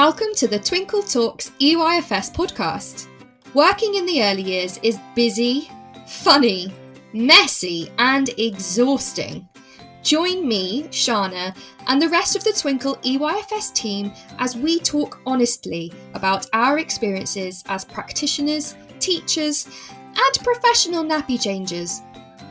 Welcome to the Twinkle Talks EYFS podcast. Working in the early years is busy, funny, messy, and exhausting. Join me, Shána, and the rest of the Twinkle EYFS team as we talk honestly about our experiences as practitioners, teachers, and professional nappy changers.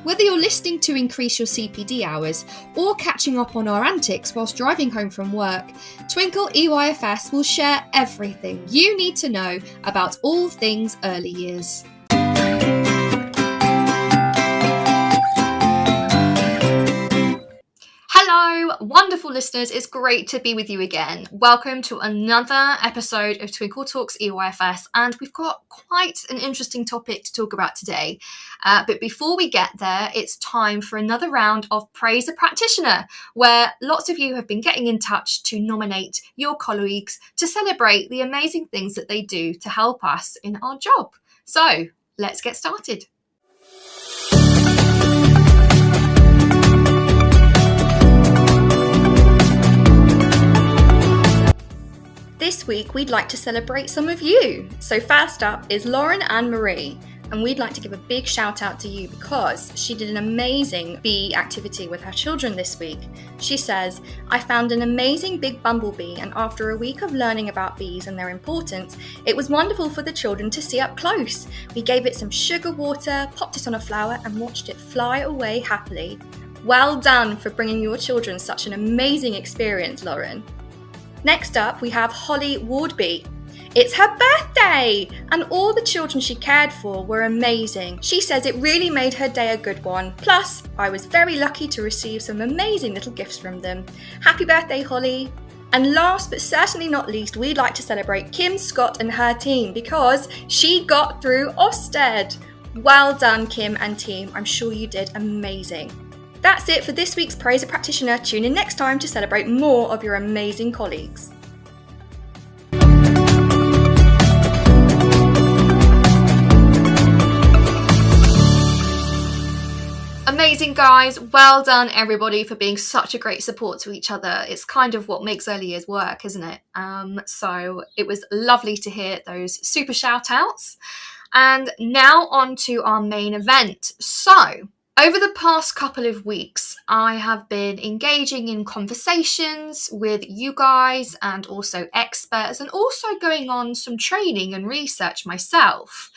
Whether you're listening to increase your CPD hours or catching up on our antics whilst driving home from work, Twinkle EYFS will share everything you need to know about all things early years. Hello, wonderful listeners. It's great to be with you again. Welcome to another episode of Twinkle Talks EYFS, and we've got quite an interesting topic to talk about today. But before we get there, it's time for another round of Praise a Practitioner, where lots of you have been getting in touch to nominate your colleagues to celebrate the amazing things that they do to help us in our job. So let's get started. This week, we'd like to celebrate some of you. So first up is Lauren Anne Marie, and we'd like to give a big shout out to you because she did an amazing bee activity with her children this week. She says, I found an amazing big bumblebee, and after a week of learning about bees and their importance, it was wonderful for the children to see up close. We gave it some sugar water, popped it on a flower, and watched it fly away happily. Well done for bringing your children such an amazing experience, Lauren. Next up, we have Holly Wardby. It's her birthday, and all the children she cared for were amazing. She says it really made her day a good one. Plus, I was very lucky to receive some amazing little gifts from them. Happy birthday, Holly. And last but certainly not least, we'd like to celebrate Kim Scott and her team because she got through Ofsted. Well done, Kim and team. I'm sure you did amazing. That's it for this week's Praise a Practitioner. Tune in next time to celebrate more of your amazing colleagues. Amazing, guys. Well done, everybody, for being such a great support to each other. It's kind of what makes early years work, isn't it? So it was lovely to hear those super shout outs. And now on to our main event. So over the past couple of weeks, I have been engaging in conversations with you guys and also experts, and also going on some training and research myself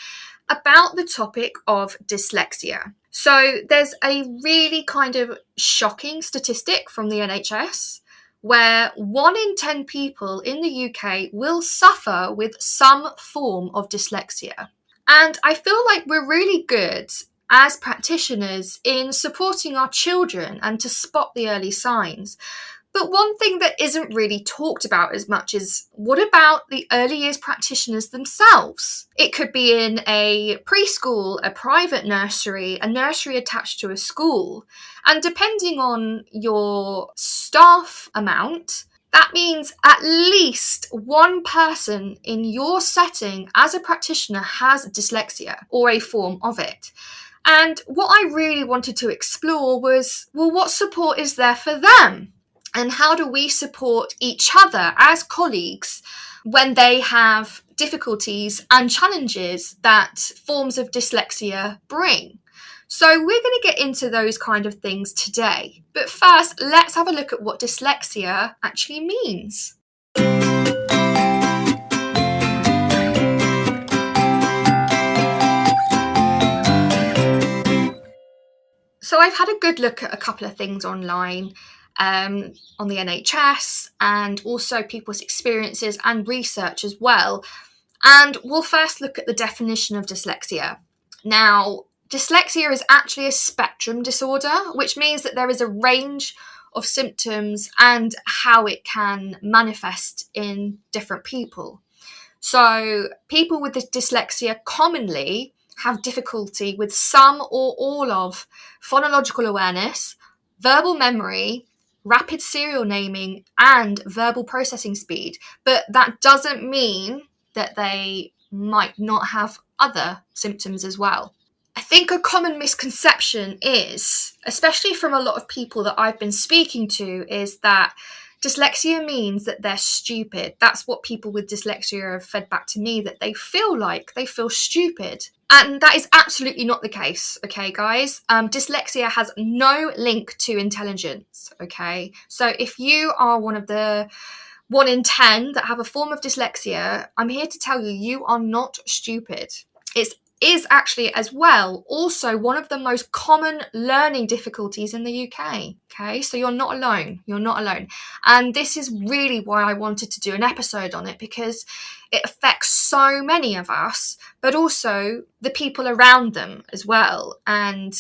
about the topic of dyslexia. So there's a really kind of shocking statistic from the NHS where 1 in 10 people in the UK will suffer with some form of dyslexia. And I feel like we're really good as practitioners in supporting our children and to spot the early signs. But one thing that isn't really talked about as much is, what about the early years practitioners themselves? It could be in a preschool, a private nursery, a nursery attached to a school. And depending on your staff amount, that means at least one person in your setting as a practitioner has dyslexia or a form of it. And what I really wanted to explore was, well, what support is there for them? And how do we support each other as colleagues when they have difficulties and challenges that forms of dyslexia bring? So we're going to get into those kind of things today. But first, let's have a look at what dyslexia actually means. So I've had a good look at a couple of things online on the NHS and also people's experiences and research as well. And we'll first look at the definition of dyslexia. Now, dyslexia is actually a spectrum disorder, which means that there is a range of symptoms and how it can manifest in different people. So people with dyslexia commonly have difficulty with some or all of phonological awareness, verbal memory, rapid serial naming, and verbal processing speed. But that doesn't mean that they might not have other symptoms as well. I think a common misconception is, especially from a lot of people that I've been speaking to, is that Dyslexia means that they're stupid. That's what people with dyslexia have fed back to me, that they feel stupid. And that is absolutely not the case, okay, guys? Dyslexia has no link to intelligence, okay? So if you are one of the 1 in 10 that have a form of dyslexia, I'm here to tell you, you are not stupid. It is actually as well also one of the most common learning difficulties in the UK. Okay, so you're not alone. You're not alone. And this is really why I wanted to do an episode on it, because it affects so many of us, but also the people around them as well. And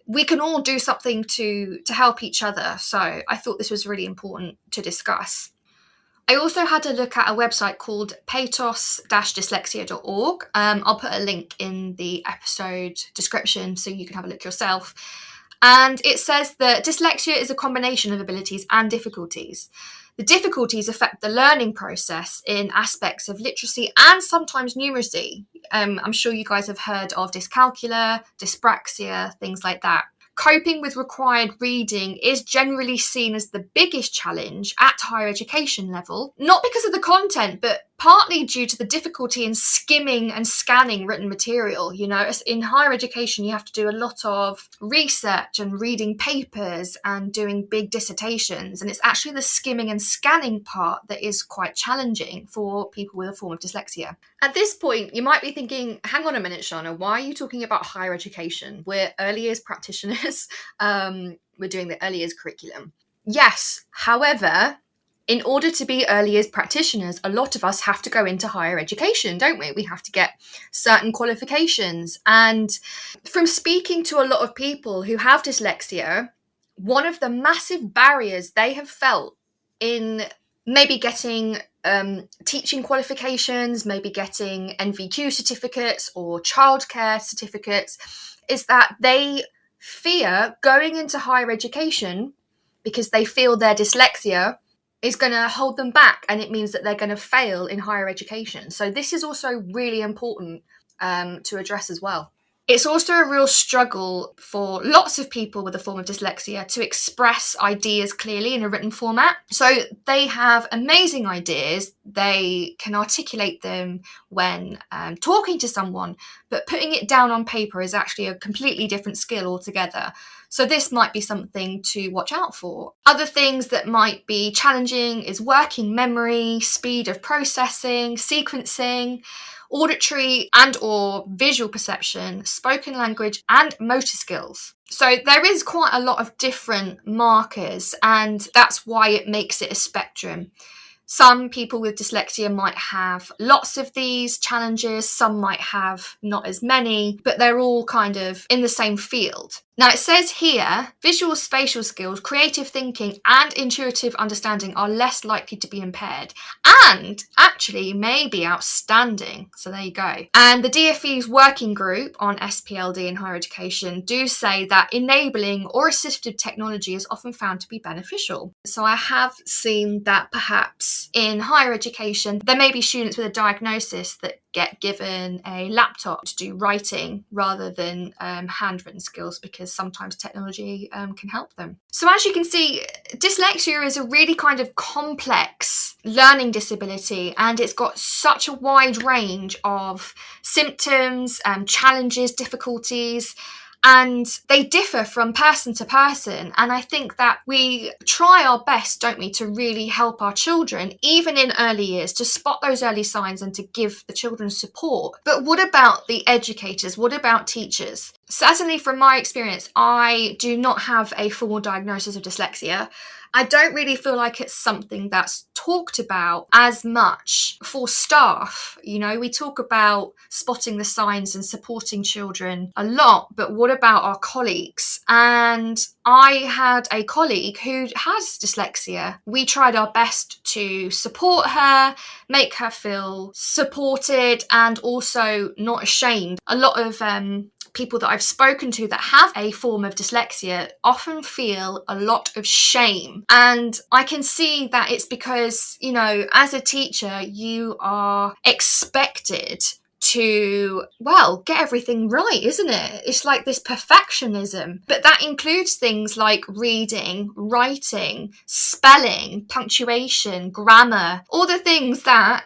we can all do something to help each other. So I thought this was really important to discuss. I also had a look at a website called patos-dyslexia.org. I'll put a link in the episode description so you can have a look yourself. And it says that dyslexia is a combination of abilities and difficulties. The difficulties affect the learning process in aspects of literacy and sometimes numeracy. I'm sure you guys have heard of dyscalculia, dyspraxia, things like that. Coping with required reading is generally seen as the biggest challenge at higher education level, not because of the content, but partly due to the difficulty in skimming and scanning written material. You know, in higher education, you have to do a lot of research and reading papers and doing big dissertations. And it's actually the skimming and scanning part that is quite challenging for people with a form of dyslexia. At this point, you might be thinking, hang on a minute, Shána, why are you talking about higher education? We're early years practitioners. We're doing the early years curriculum. Yes, however, in order to be early years practitioners, a lot of us have to go into higher education, don't we? We have to get certain qualifications. And from speaking to a lot of people who have dyslexia, one of the massive barriers they have felt in maybe getting teaching qualifications, maybe getting NVQ certificates or childcare certificates, is that they fear going into higher education because they feel their dyslexia is going to hold them back, and it means that they're going to fail in higher education. So this is also really important to address as well. It's also a real struggle for lots of people with a form of dyslexia to express ideas clearly in a written format. So they have amazing ideas, they can articulate them when talking to someone, but putting it down on paper is actually a completely different skill altogether. So this might be something to watch out for. Other things that might be challenging is working memory, speed of processing, sequencing, auditory and or visual perception, spoken language, and motor skills. So there is quite a lot of different markers, and that's why it makes it a spectrum. Some people with dyslexia might have lots of these challenges, some might have not as many, but they're all kind of in the same field. Now it says here, visual spatial skills, creative thinking and intuitive understanding are less likely to be impaired and actually may be outstanding. So there you go. And the DfE's working group on SPLD in higher education do say that enabling or assistive technology is often found to be beneficial. So I have seen that perhaps in higher education, there may be students with a diagnosis that get given a laptop to do writing rather than handwritten skills, because sometimes technology can help them. So as you can see, dyslexia is a really kind of complex learning disability, and it's got such a wide range of symptoms, challenges, difficulties, and they differ from person to person. And I think that we try our best, don't we, to really help our children, even in early years, to spot those early signs and to give the children support. But what about the educators? What about teachers? Certainly from my experience, I do not have a formal diagnosis of dyslexia. I don't really feel like it's something that's talked about as much for staff. You know, we talk about spotting the signs and supporting children a lot, but what about our colleagues? And I had a colleague who has dyslexia. We tried our best to support her, make her feel supported and also not ashamed. A lot of people that I've spoken to that have a form of dyslexia often feel a lot of shame. And I can see that it's because, you know, as a teacher, you are expected to, well, get everything right, isn't it? It's like this perfectionism. But that includes things like reading, writing, spelling, punctuation, grammar, all the things that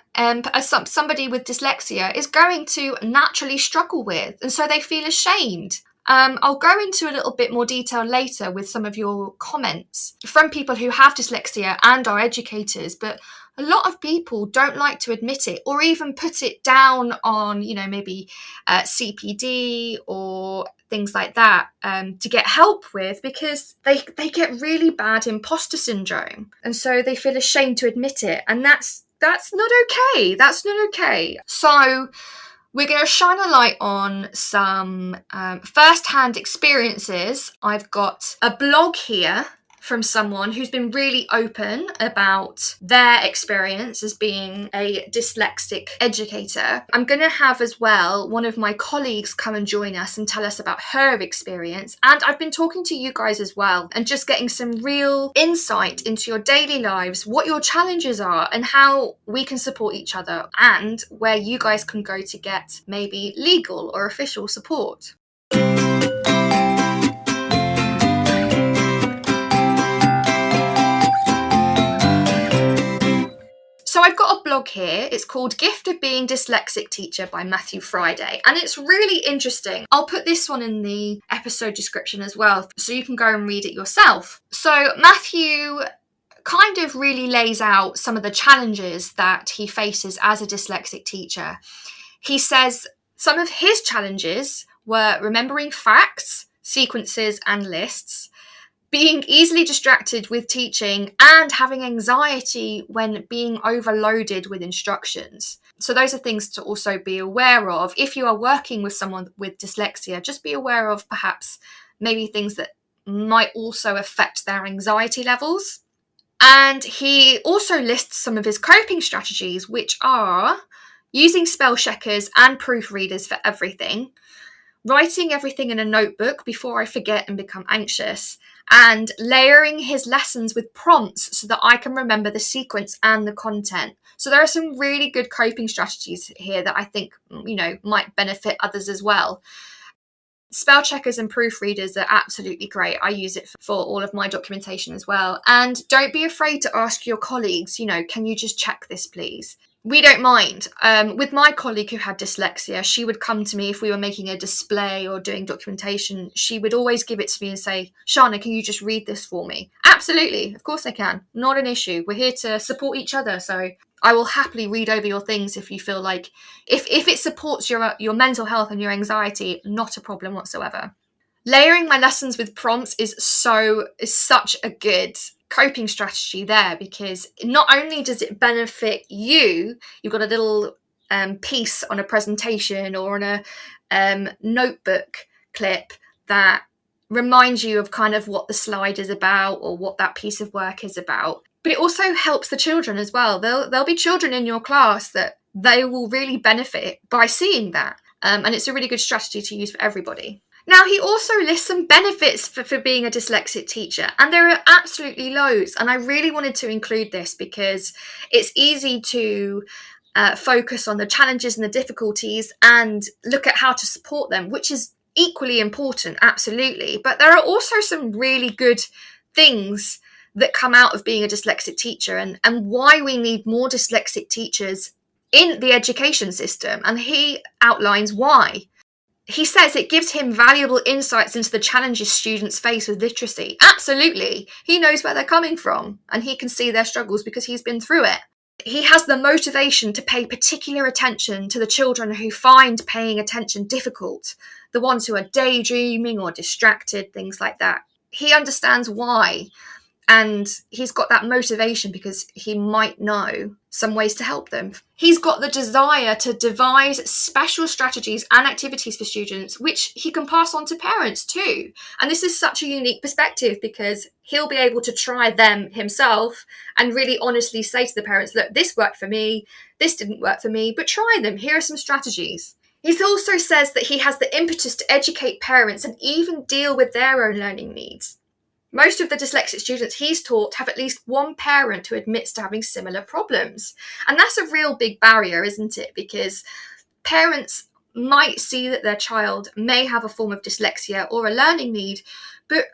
somebody with dyslexia is going to naturally struggle with. And so they feel ashamed. I'll go into a little bit more detail later with some of your comments from people who have dyslexia and are educators, but a lot of people don't like to admit it or even put it down on, maybe CPD or things like that to get help with, because they get really bad imposter syndrome. And so they feel ashamed to admit it. And that's not okay. That's not okay. So we're going to shine a light on some first-hand experiences. I've got a blog here from someone who's been really open about their experience as being a dyslexic educator. I'm going to have as well one of my colleagues come and join us and tell us about her experience. And I've been talking to you guys as well and just getting some real insight into your daily lives, what your challenges are and how we can support each other, and where you guys can go to get maybe legal or official support. So I've got a blog here. It's called Gift of Being Dyslexic Teacher by Matthew Friday. And it's really interesting. I'll put this one in the episode description as well, so you can go and read it yourself. So Matthew kind of really lays out some of the challenges that he faces as a dyslexic teacher. He says some of his challenges were remembering facts, sequences, and lists, being easily distracted with teaching, and having anxiety when being overloaded with instructions. So those are things to also be aware of. If you are working with someone with dyslexia, just be aware of perhaps maybe things that might also affect their anxiety levels. And he also lists some of his coping strategies, which are using spell checkers and proofreaders for everything, writing everything in a notebook before I forget and become anxious, and layering his lessons with prompts so that I can remember the sequence and the content. So there are some really good coping strategies here that I think, might benefit others as well. Spell checkers and proofreaders are absolutely great. I use it for all of my documentation as well. And don't be afraid to ask your colleagues, can you just check this, please? We don't mind. With my colleague who had dyslexia, she would come to me if we were making a display or doing documentation. She would always give it to me and say, Shána, can you just read this for me? Absolutely. Of course I can. Not an issue. We're here to support each other. So I will happily read over your things if you feel like, if it supports your mental health and your anxiety, not a problem whatsoever. Layering my lessons with prompts is such a good coping strategy there, because not only does it benefit you've got a little piece on a presentation or on a notebook clip that reminds you of kind of what the slide is about or what that piece of work is about. But it also helps the children as well. There'll be children in your class that they will really benefit by seeing that. And it's a really good strategy to use for everybody. Now, he also lists some benefits for being a dyslexic teacher, and there are absolutely loads. And I really wanted to include this because it's easy to focus on the challenges and the difficulties and look at how to support them, which is equally important, absolutely. But there are also some really good things that come out of being a dyslexic teacher, and why we need more dyslexic teachers in the education system. And he outlines why. He says it gives him valuable insights into the challenges students face with literacy. Absolutely. He knows where they're coming from and he can see their struggles because he's been through it. He has the motivation to pay particular attention to the children who find paying attention difficult, the ones who are daydreaming or distracted, things like that. He understands why, and he's got that motivation because he might know some ways to help them. He's got the desire to devise special strategies and activities for students, which he can pass on to parents too. And this is such a unique perspective because he'll be able to try them himself and really honestly say to the parents, look, this worked for me, this didn't work for me, but try them. Here are some strategies. He also says that he has the impetus to educate parents and even deal with their own learning needs. Most of the dyslexic students he's taught have at least one parent who admits to having similar problems. And that's a real big barrier, isn't it? Because Parents might see that their child may have a form of dyslexia or a learning need, but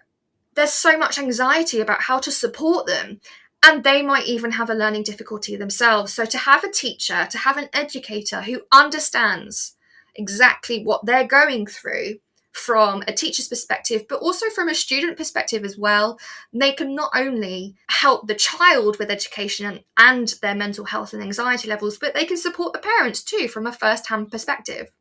there's so much anxiety about how to support them, and they might even have a learning difficulty themselves. So to have a teacher, to have an educator who understands exactly what they're going through from a teacher's perspective, but also from a student perspective as well, they can not only help the child with education and their mental health and anxiety levels, but they can support the parents too from a first-hand perspective.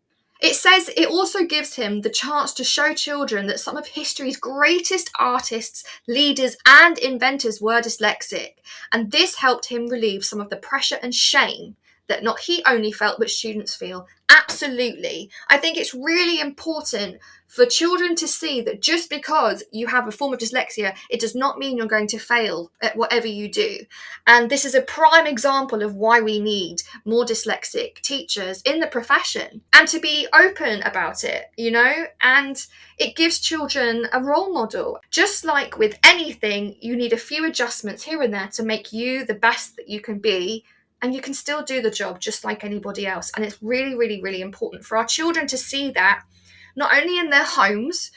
It says it also gives him the chance to show children that some of history's greatest artists, leaders, and inventors were dyslexic, and this helped him relieve some of the pressure and shame that not he only felt, but students feel. Absolutely. I think it's really important for children to see that just because you have a form of dyslexia, it does not mean you're going to fail at whatever you do. And this is a prime example of why we need more dyslexic teachers in the profession, and to be open about it, you know, and it gives children a role model. Just like with anything, you need a few adjustments here and there to make you the best that you can be, and you can still do the job just like anybody else. And it's really, really, really important for our children to see that, not only in their homes,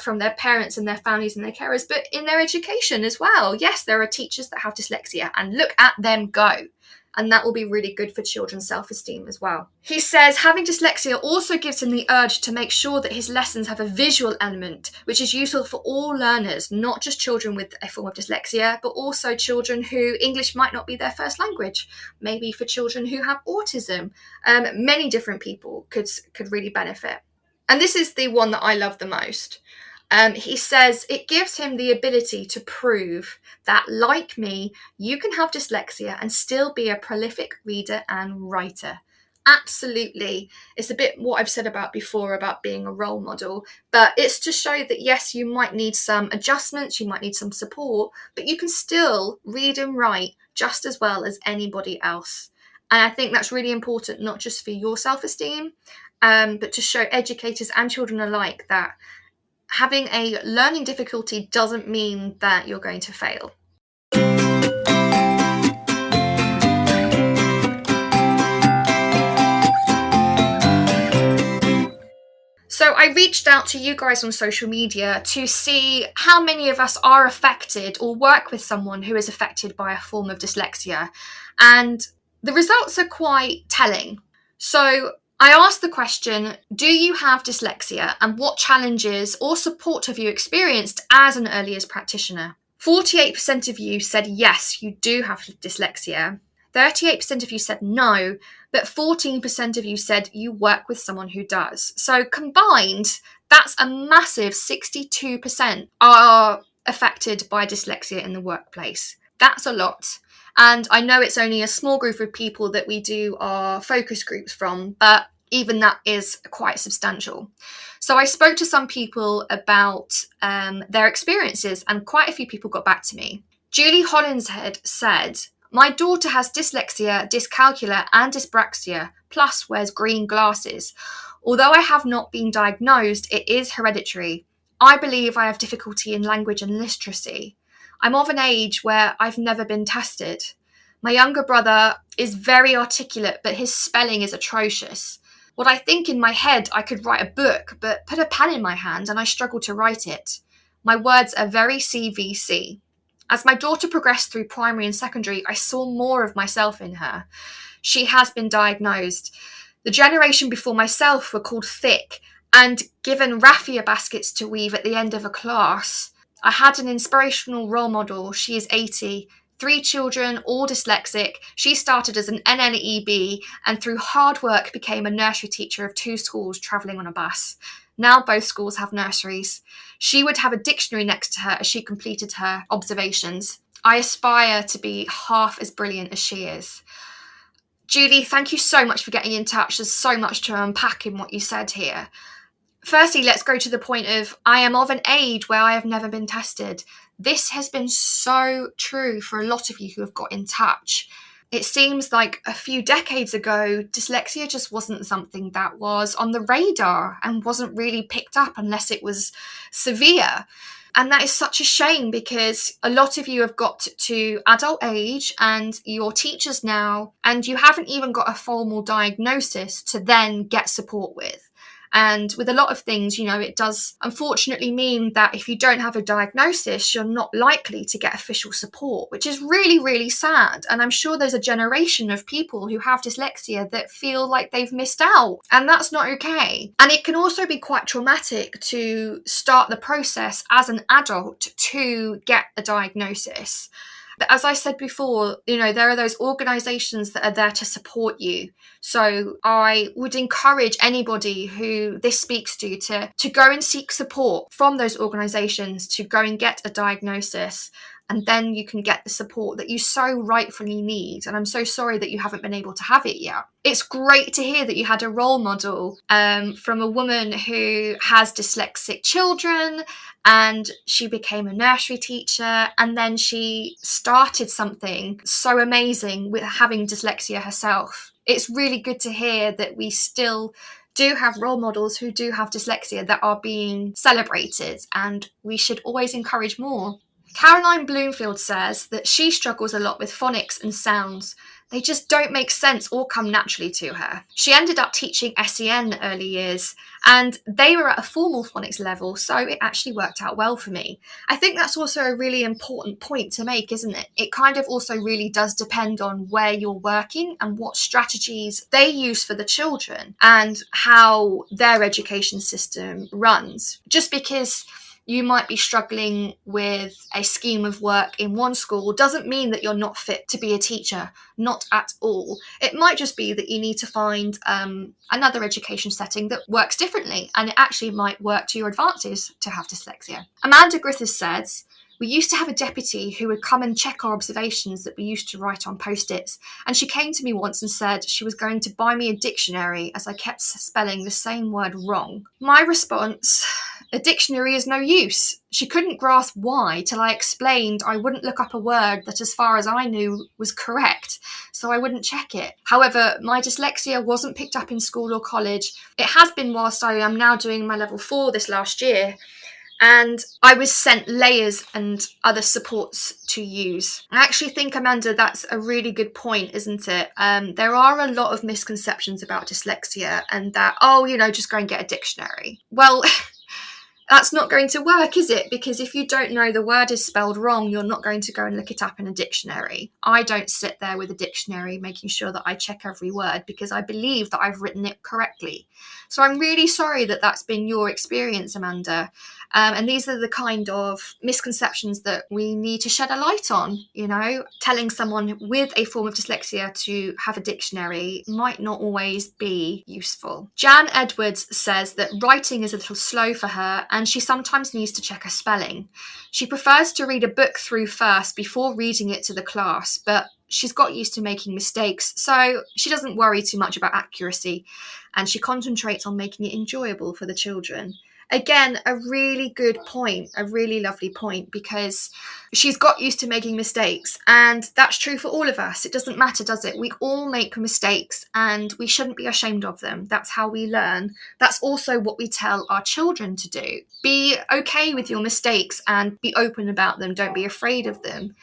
from their parents and their families and their carers, but in their education as well. Yes, there are teachers that have dyslexia, and look at them go. And that will be really good for children's self-esteem as well. He says having dyslexia also gives him the urge to make sure that his lessons have a visual element, which is useful for all learners, not just children with a form of dyslexia, but also children who English might not be their first language, maybe for children who have autism. Many different people could really benefit. And this is the one that I love the most. He says it gives him the ability to prove that, like me, you can have dyslexia and still be a prolific reader and writer. Absolutely. It's a bit what I've said about before about being a role model, but it's to show that yes, you might need some adjustments, you might need some support, but you can still read and write just as well as anybody else. And I think that's really important, not just for your self-esteem, but to show educators and children alike that having a learning difficulty doesn't mean that you're going to fail. So I reached out to you guys on social media to see how many of us are affected or work with someone who is affected by a form of dyslexia. And the results are quite telling. So I asked the question, do you have dyslexia, and what challenges or support have you experienced as an early years practitioner? 48% of you said yes, you do have dyslexia. 38% of you said no, but 14% of you said you work with someone who does. So combined, that's a massive 62% are affected by dyslexia in the workplace. That's a lot. And I know it's only a small group of people that we do our focus groups from, but even that is quite substantial. So I spoke to some people about their experiences, and quite a few people got back to me. Julie Hollinshead said, my daughter has dyslexia, dyscalculia and dyspraxia, plus wears green glasses. Although I have not been diagnosed, it is hereditary. I believe I have difficulty in language and literacy. I'm of an age where I've never been tested. My younger brother is very articulate, but his spelling is atrocious. What I think in my head, I could write a book, but put a pen in my hand and I struggle to write it. My words are very CVC. As my daughter progressed through primary and secondary, I saw more of myself in her. She has been diagnosed. The generation before myself were called thick and given raffia baskets to weave at the end of a class. I had an inspirational role model. She is 80. 3 children, all dyslexic. She started as an NNEB and through hard work became a nursery teacher of 2 schools travelling on a bus. Now both schools have nurseries. She would have a dictionary next to her as she completed her observations. I aspire to be half as brilliant as she is. Julie, thank you so much for getting in touch. There's so much to unpack in what you said here. Firstly, let's go to the point of I am of an age where I have never been tested. This has been so true for a lot of you who have got in touch. It seems like a few decades ago, dyslexia just wasn't something that was on the radar and wasn't really picked up unless it was severe. And that is such a shame, because a lot of you have got to adult age and you're teachers now, and you haven't even got a formal diagnosis to then get support with. And with a lot of things, it does unfortunately mean that if you don't have a diagnosis, you're not likely to get official support, which is really, really sad. And I'm sure there's a generation of people who have dyslexia that feel like they've missed out, and that's not okay. And it can also be quite traumatic to start the process as an adult to get a diagnosis. But as I said before, there are those organisations that are there to support you. So I would encourage anybody who this speaks to go and seek support from those organisations, to go and get a diagnosis. And then you can get the support that you so rightfully need. And I'm so sorry that you haven't been able to have it yet. It's great to hear that you had a role model from a woman who has dyslexic children, and she became a nursery teacher, and then she started something so amazing with having dyslexia herself. It's really good to hear that we still do have role models who do have dyslexia that are being celebrated, and we should always encourage more. Caroline Bloomfield says that she struggles a lot with phonics and sounds. They just don't make sense or come naturally to her. She ended up teaching SEN early years, and they were at a formal phonics level, so it actually worked out well for me. I think that's also a really important point to make, isn't it? It kind of also really does depend on where you're working and what strategies they use for the children and how their education system runs. Just because you might be struggling with a scheme of work in one school doesn't mean that you're not fit to be a teacher, not at all. It might just be that you need to find another education setting that works differently, and it actually might work to your advantage to have dyslexia. Amanda Griffiths says, "We used to have a deputy who would come and check our observations that we used to write on post-its, and she came to me once and said she was going to buy me a dictionary as I kept spelling the same word wrong." My response: a dictionary is no use. She couldn't grasp why till I explained I wouldn't look up a word that, as far as I knew, was correct, so I wouldn't check it. However, my dyslexia wasn't picked up in school or college. It has been whilst I am now doing my level 4 this last year, and I was sent layers and other supports to use. I actually think, Amanda, that's a really good point, isn't it? There are a lot of misconceptions about dyslexia, and that, just go and get a dictionary. Well, that's not going to work, is it? Because if you don't know the word is spelled wrong, you're not going to go and look it up in a dictionary. I don't sit there with a dictionary making sure that I check every word, because I believe that I've written it correctly. So I'm really sorry that that's been your experience, Amanda. And these are the kind of misconceptions that we need to shed a light on. Telling someone with a form of dyslexia to have a dictionary might not always be useful. Jan Edwards says that writing is a little slow for her, and she sometimes needs to check her spelling. She prefers to read a book through first before reading it to the class, but she's got used to making mistakes, so she doesn't worry too much about accuracy, and she concentrates on making it enjoyable for the children. Again, a really good point, a really lovely point, because she's got used to making mistakes, and that's true for all of us. It doesn't matter, does it? We all make mistakes, and we shouldn't be ashamed of them. That's how we learn. That's also what we tell our children to do. Be okay with your mistakes and be open about them. Don't be afraid of them.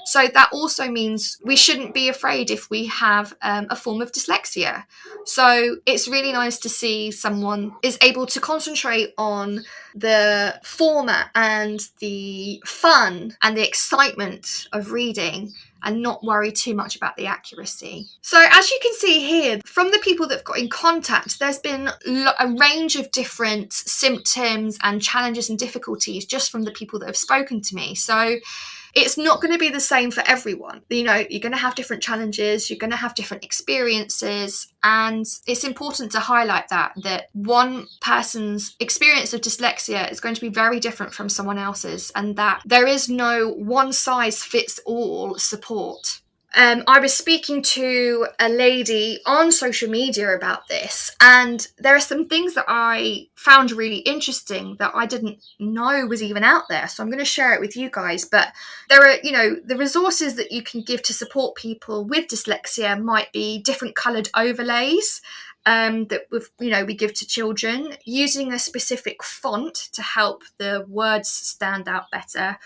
So that also means we shouldn't be afraid if we have a form of dyslexia. So it's really nice to see someone is able to concentrate on the format and the fun and the excitement of reading and not worry too much about the accuracy. So as you can see here, from the people that have got in contact, there's been a range of different symptoms and challenges and difficulties just from the people that have spoken to me. So it's not going to be the same for everyone. You're going to have different challenges, you're going to have different experiences, and it's important to highlight that one person's experience of dyslexia is going to be very different from someone else's, and that there is no one-size-fits-all support. I was speaking to a lady on social media about this, and there are some things that I found really interesting that I didn't know was even out there. So I'm going to share it with you guys. But there are, the resources that you can give to support people with dyslexia might be different coloured overlays. that we give to children, using a specific font to help the words stand out better.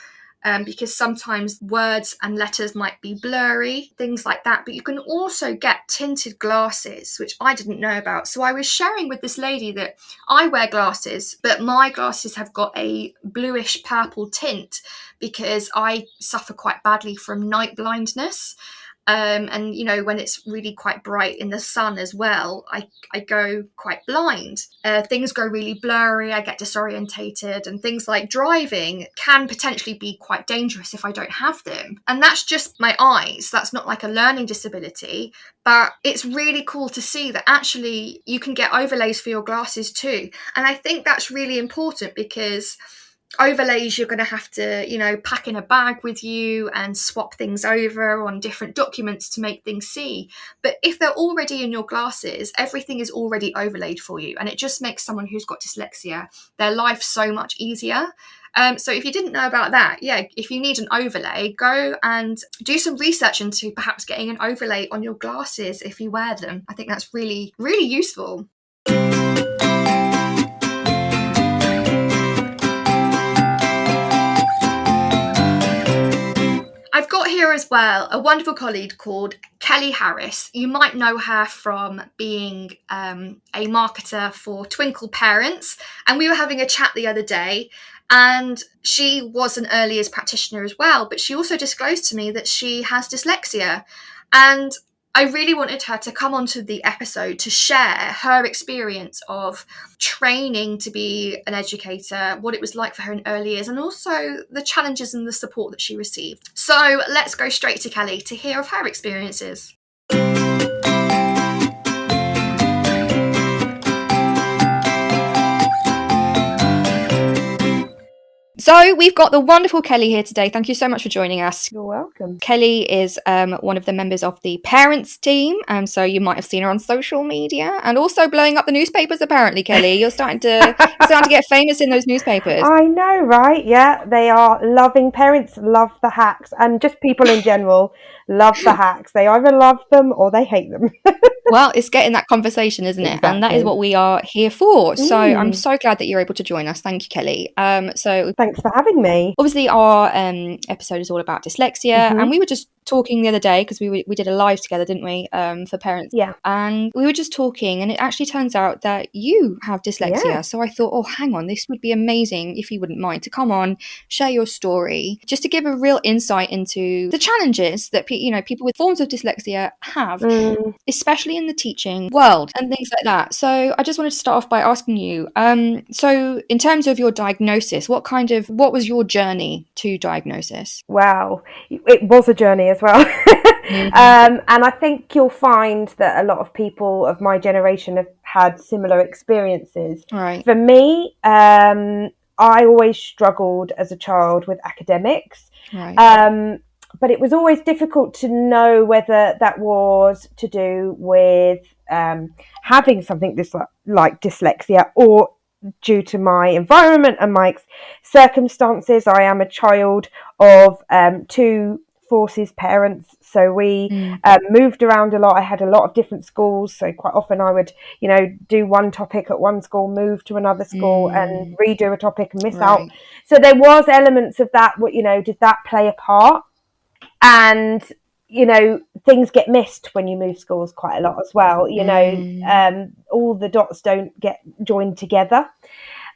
Because sometimes words and letters might be blurry, things like that. But you can also get tinted glasses, which I didn't know about. So I was sharing with this lady that I wear glasses, but my glasses have got a bluish purple tint because I suffer quite badly from night blindness. And when it's really quite bright in the sun as well, I go quite blind. Things go really blurry, I get disorientated, and things like driving can potentially be quite dangerous if I don't have them. And that's just my eyes. That's not like a learning disability, but it's really cool to see that actually you can get overlays for your glasses too. And I think that's really important, because overlays you're going to have to pack in a bag with you and swap things over on different documents to make things see. But if they're already in your glasses, everything is already overlaid for you, and it just makes someone who's got dyslexia their life so much easier. So if you didn't know about that, if you need an overlay, go and do some research into perhaps getting an overlay on your glasses if you wear them. I think that's really, really useful. I've got here as well a wonderful colleague called Kelly Harris. You might know her from being a marketer for Twinkle Parents, and we were having a chat the other day, and she was an early years practitioner as well, but she also disclosed to me that she has dyslexia, and I really wanted her to come onto the episode to share her experience of training to be an educator, what it was like for her in early years, and also the challenges and the support that she received. So let's go straight to Kelly to hear of her experiences. So we've got the wonderful Kelly here today. Thank you so much for joining us. You're welcome. Kelly is one of the members of the parents team, so you might have seen her on social media and also blowing up the newspapers. Apparently, Kelly, you're starting to get famous in those newspapers. I know, right? Yeah, they are loving parents, love the hacks, and just people in general love the hacks. They either love them or they hate them. Well, it's getting that conversation, isn't it? Exactly. And that is what we are here for. So I'm so glad that you're able to join us. Thank you, Kelly. So thanks for having me. Obviously, our episode is all about dyslexia, and we were just talking the other day because we did a live together, didn't we, for parents? Yeah. And we were just talking, and it actually turns out that you have dyslexia. Yeah. So I thought, oh, hang on, this would be amazing if you wouldn't mind to come on, share your story, just to give a real insight into the challenges that people with forms of dyslexia have, especially in the teaching world and things like that. So I just wanted to start off by asking you, so in terms of your diagnosis, what was your journey to diagnosis? Wow, it was a journey as well. And I think you'll find that a lot of people of my generation have had similar experiences. Right. For me, I always struggled as a child with academics. Right. But it was always difficult to know whether that was to do with having something like dyslexia or due to my environment and my circumstances. I am a child of two forces parents, so we moved around a lot. I had a lot of different schools, so quite often I would do one topic at one school, move to another school and redo a topic and miss out. So there was elements of that. Did that play a part? And things get missed when you move schools quite a lot as well. All the dots don't get joined together.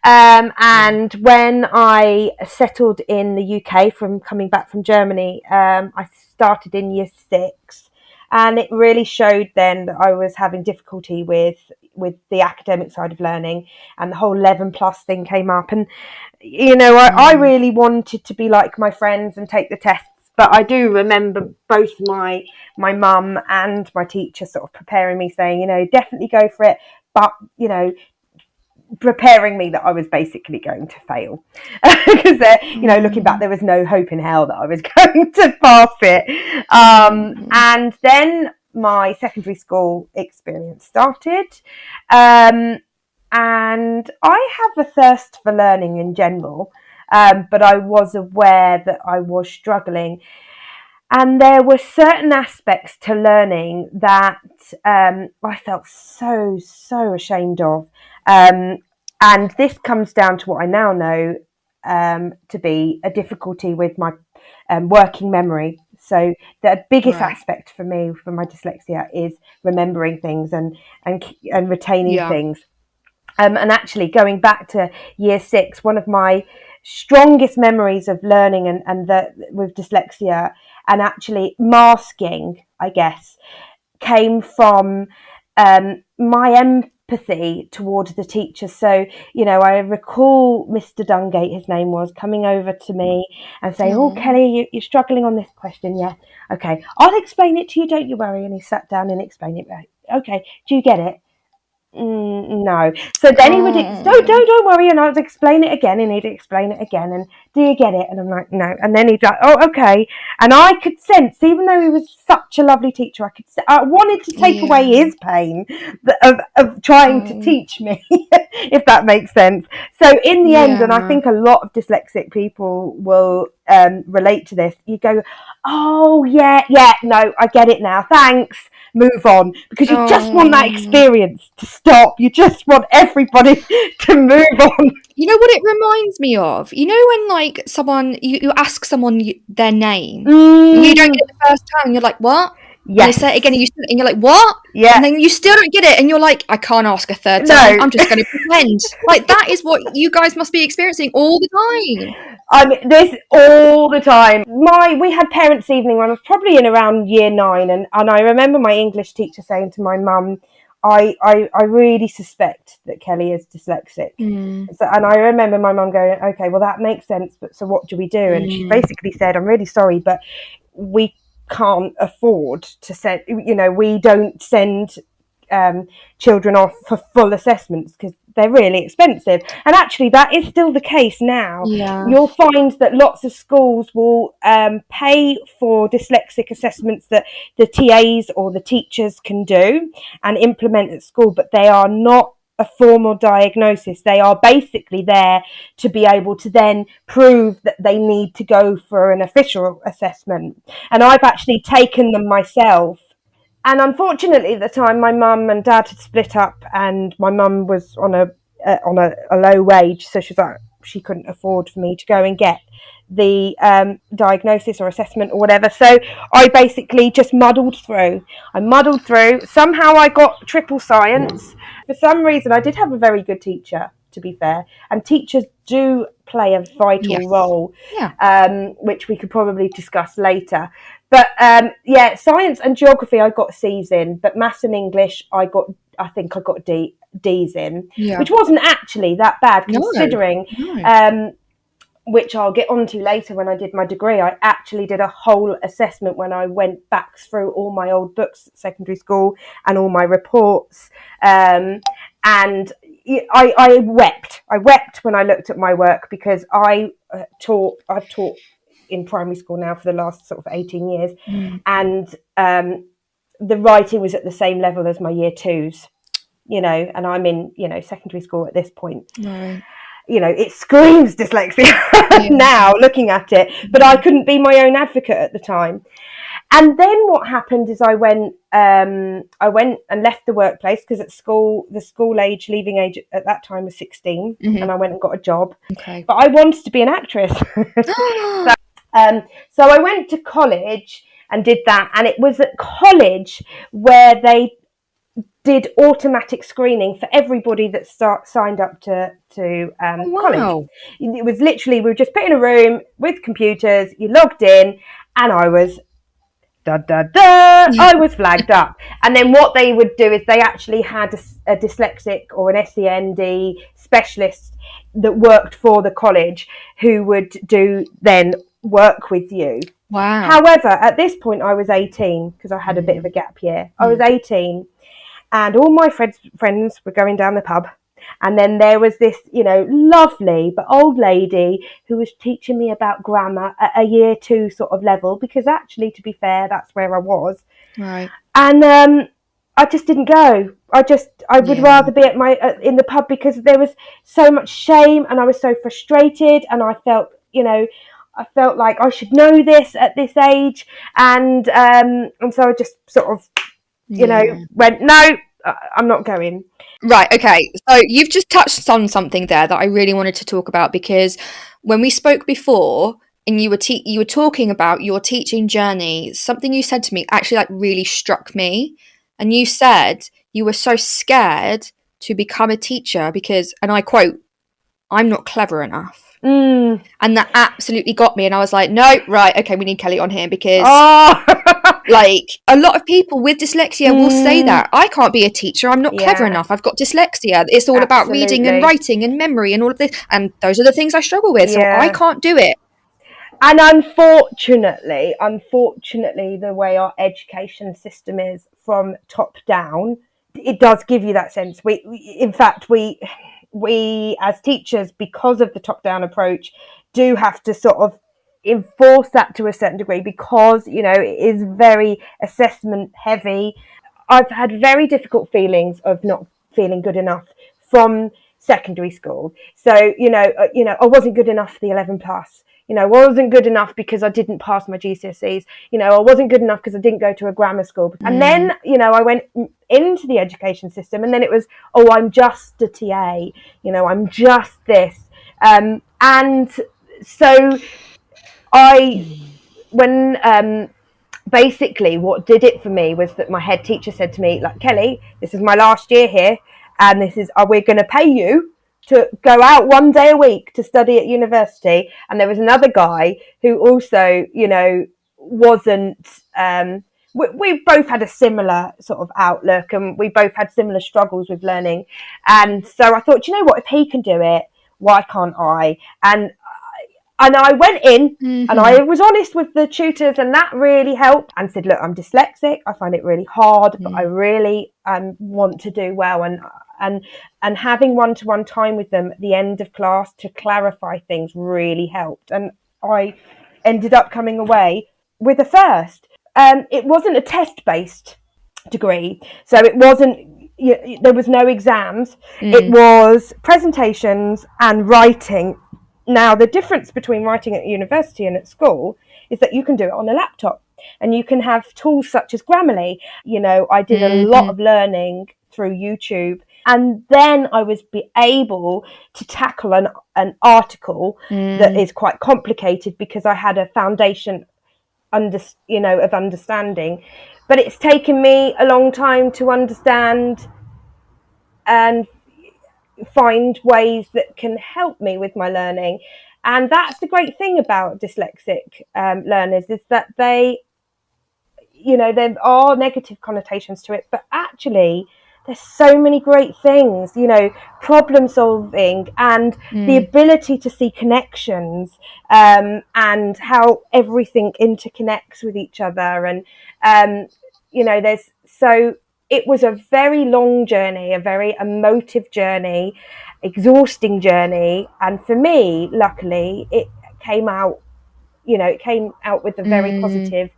And when I settled in the UK from coming back from Germany, I started in year 6, and it really showed then that I was having difficulty with the academic side of learning, and the whole 11+ thing came up. And I really wanted to be like my friends and take the tests. But I do remember both my mum and my teacher sort of preparing me, saying, definitely go for it, but, preparing me that I was basically going to fail. Because, looking back, there was no hope in hell that I was going to pass it. And then my secondary school experience started. And I have a thirst for learning in general. But I was aware that I was struggling. And there were certain aspects to learning that I felt so ashamed of. And this comes down to what I now know to be a difficulty with my working memory. So the biggest aspect for me for my dyslexia is remembering things and retaining things. And actually, going back to year 6, one of my strongest memories of learning and with dyslexia and actually masking, I guess, came from my empathy towards the teacher. So, I recall Mr. Dungate, his name was, coming over to me and saying, "Oh, Kelly, you're struggling on this question. Yeah, okay, I'll explain it to you. Don't you worry." And he sat down and explained it. Okay, do you get it? No. So then he would don't worry, and I would explain it again, and he'd explain it again, and do you get it? And I'm like, no. And then he'd like, oh, okay. And I could sense, even though he was such a lovely teacher, I wanted to take away his pain of trying to teach me, if that makes sense. So in the end, and I think a lot of dyslexic people will relate to this, you go, oh yeah, no, I get it now, thanks, move on, because you just want that experience to stop. You just want everybody to move on. You know what it reminds me of? You know when like someone, you ask someone their name, and you don't get it the first time, you're like, what? Yeah. They say it again, and you're like, what? Yeah. And then you still don't get it, and you're like, I can't ask a third time. I'm just going to pretend. Like, that is what you guys must be experiencing all the time. I mean, this all the time. We had parents' evening when I was probably in around year 9, and I remember my English teacher saying to my mum, I really suspect that Kelly is dyslexic. So, and I remember my mum going, okay, well, that makes sense, but so what do we do? And she basically said, I'm really sorry, but we can't afford to send, we don't send children off for full assessments because they're really expensive. And actually that is still the case now. You'll find that lots of schools will pay for dyslexic assessments that the TAs or the teachers can do and implement at school, but they are not a formal diagnosis. They are basically there to be able to then prove that they need to go for an official assessment. And I've actually taken them myself. And unfortunately, at the time, my mum and dad had split up, and my mum was on a low wage, so she couldn't afford for me to go and get the diagnosis or assessment or whatever. So I basically just muddled through. Somehow I got triple science. For some reason, I did have a very good teacher, to be fair, and teachers do play a vital role, which we could probably discuss later. But science and geography I got C's in, but maths and English I think I got D's in, which wasn't actually that bad considering. Which I'll get onto later when I did my degree. I actually did a whole assessment when I went back through all my old books at secondary school and all my reports, and I wept. I wept when I looked at my work because I've taught in primary school now for the last sort of 18 years, and the writing was at the same level as my year 2s, and I'm in, secondary school at this point. Right. It screams dyslexia now looking at it, but I couldn't be my own advocate at the time. And then what happened is I went and left the workplace because at school, the leaving age at that time was 16, and I went and got a job. Okay. But I wanted to be an actress. So I went to college and did that, and it was at college where they did automatic screening for everybody that signed up to college. It was literally, we were just put in a room with computers, you logged in, and I was I was flagged up. And then what they would do is they actually had a dyslexic or an SEND specialist that worked for the college who would then work with you. Wow. However, at this point I was 18 because I had a bit of a gap year. I was 18 and all my friends were going down the pub. And then there was this, lovely but old lady who was teaching me about grammar at a year 2 sort of level, because actually, to be fair, that's where I was. Right. And I just didn't go. I would rather be at in the pub because there was so much shame and I was so frustrated and I felt, I felt like I should know this at this age, and so I just sort of, went, no, I'm not going. Right, okay. So you've just touched on something there that I really wanted to talk about, because when we spoke before and you were talking about your teaching journey, something you said to me actually like really struck me. And you said you were so scared to become a teacher because, and I quote, "I'm not clever enough." And that absolutely got me. And I was like, no, right, okay, we need Kelly on here, because like a lot of people with dyslexia will say that I can't be a teacher, I'm not clever enough, I've got dyslexia, it's all about reading and writing and memory and all of this, and those are the things I struggle with, so I can't do it. And unfortunately, the way our education system is from top down, it does give you that sense. We as teachers, because of the top-down approach, do have to sort of enforce that to a certain degree, because, it is very assessment heavy. I've had very difficult feelings of not feeling good enough from secondary school. So, I wasn't good enough for the 11 plus. I wasn't good enough because I didn't pass my GCSEs. I wasn't good enough because I didn't go to a grammar school. And then, I went into the education system, and then it was, oh, I'm just a TA. I'm just this. And so basically what did it for me was that my head teacher said to me, like, Kelly, this is my last year here, and we're going to pay you to go out 1 day a week to study at university. And there was another guy who also, wasn't, we both had a similar sort of outlook, and we both had similar struggles with learning. And so I thought, you know what, if he can do it, why can't I? And I went in and I was honest with the tutors, and that really helped, and said, look, I'm dyslexic, I find it really hard, but I really want to do well. And having one-to-one time with them at the end of class to clarify things really helped. And I ended up coming away with a first. It wasn't a test-based degree, so it wasn't, there was no exams. It was presentations and writing. Now, the difference between writing at university and at school is that you can do it on a laptop, and you can have tools such as Grammarly. I did a lot of learning through YouTube, and then I was able to tackle an article that is quite complicated, because I had a foundation of understanding. But it's taken me a long time to understand and find ways that can help me with my learning. And that's the great thing about dyslexic learners, is that they, there are negative connotations to it, but actually there's so many great things, problem solving, and the ability to see connections, and how everything interconnects with each other. And it was a very long journey, a very emotive journey, exhausting journey. And for me, luckily, it came out with a very positive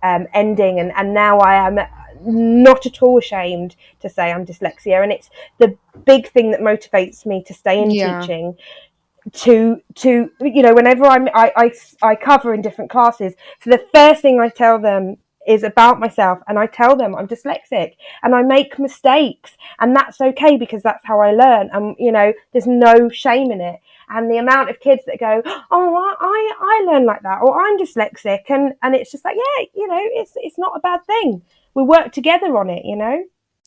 ending. And now I am not at all ashamed to say I'm dyslexia. And it's the big thing that motivates me to stay in teaching, to whenever I cover in different classes. So the first thing I tell them is about myself, and I tell them I'm dyslexic and I make mistakes, and that's okay, because that's how I learn. And there's no shame in it. And the amount of kids that go, oh, I learn like that, or I'm dyslexic, and it's just like, it's not a bad thing. We work together on it,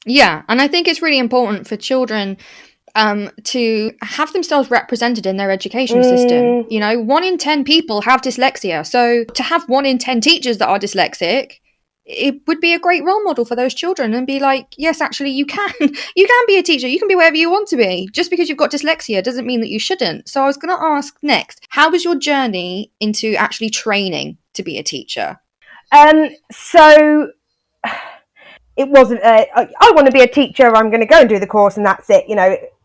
Yeah, and I think it's really important for children to have themselves represented in their education system. 1 in 10 people have dyslexia, so to have 1 in 10 teachers that are dyslexic, it would be a great role model for those children, and be like, yes, actually you can be a teacher, you can be wherever you want to be. Just because you've got dyslexia doesn't mean that you shouldn't. So I was going to ask next, how was your journey into actually training to be a teacher? So it wasn't I want to be a teacher, I'm going to go and do the course and that's it.